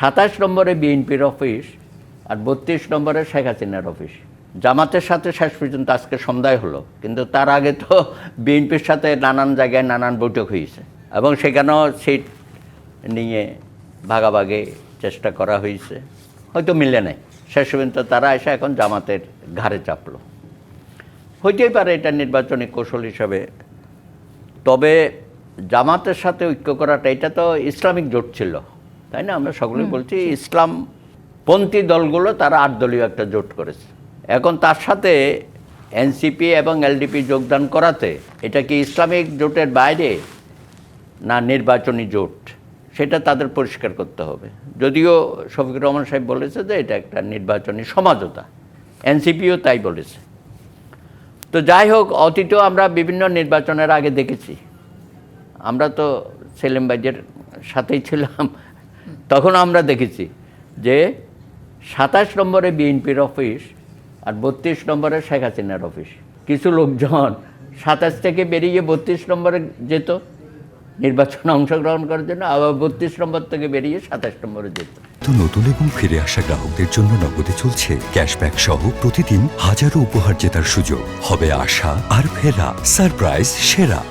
27 নম্বরে বিএনপির অফিস আর 32 নম্বরে শেখ হাসিনার অফিস। জামাতের সাথে শেষ পর্যন্ত আজকে সন্ধ্যায় হলো, কিন্তু তার আগে তো বিএনপির সাথে নানান জায়গায় নানান বৈঠক হয়েছে এবং সেখানেও সিট নিয়ে ভাগাভাগি চেষ্টা করা হয়েছে, হয়তো মিলে নাই। শেষ পর্যন্ত তারা এসে এখন জামাতের ঘাড়ে চাপলো। হইতেই পারে এটা নির্বাচনী কৌশল হিসাবে। তবে জামাতের সাথে ঐক্য করাটা, এটা তো ইসলামিক জোট ছিল, তাই না? আমরা সকলেই বলছি ইসলামপন্থী দলগুলো তারা 8 দলীয় একটা জোট করেছে। এখন তার সাথে এনসিপি এবং এলডিপি যোগদান করাতে এটা কি ইসলামিক জোটের বাইরে না নির্বাচনী জোট, সেটা তাদের পরিষ্কার করতে হবে। যদিও শফিকুর রহমান সাহেব বলেছে যে এটা একটা নির্বাচনী সমঝোতা, এনসিপিও তাই বলেছে। তো যাই হোক, অতীতেও আমরা বিভিন্ন নির্বাচনের আগে দেখেছি, আমরা তো সেলিম ভাইয়ের সাথেই ছিলাম, তখন আমরা দেখেছি যে 27 নম্বরে বিএনপির অফিস আর 32 নম্বরে শেখ হাসিনার অফিস। কিছু লোকজন 27 থেকে বেরিয়ে 32 নম্বরে যেত নির্বাচনে অংশগ্রহণ করার জন্য, আবার 32 নম্বর থেকে বেরিয়ে 27 নম্বরে যেত। তো নতুন এবং ফিরে আসা গ্রাহকদের জন্য নগদে চলছে ক্যাশব্যাক সহ প্রতিদিন হাজারো উপহার জেতার সুযোগ। হবে আশা আর ফেরা, সারপ্রাইজ সেরা।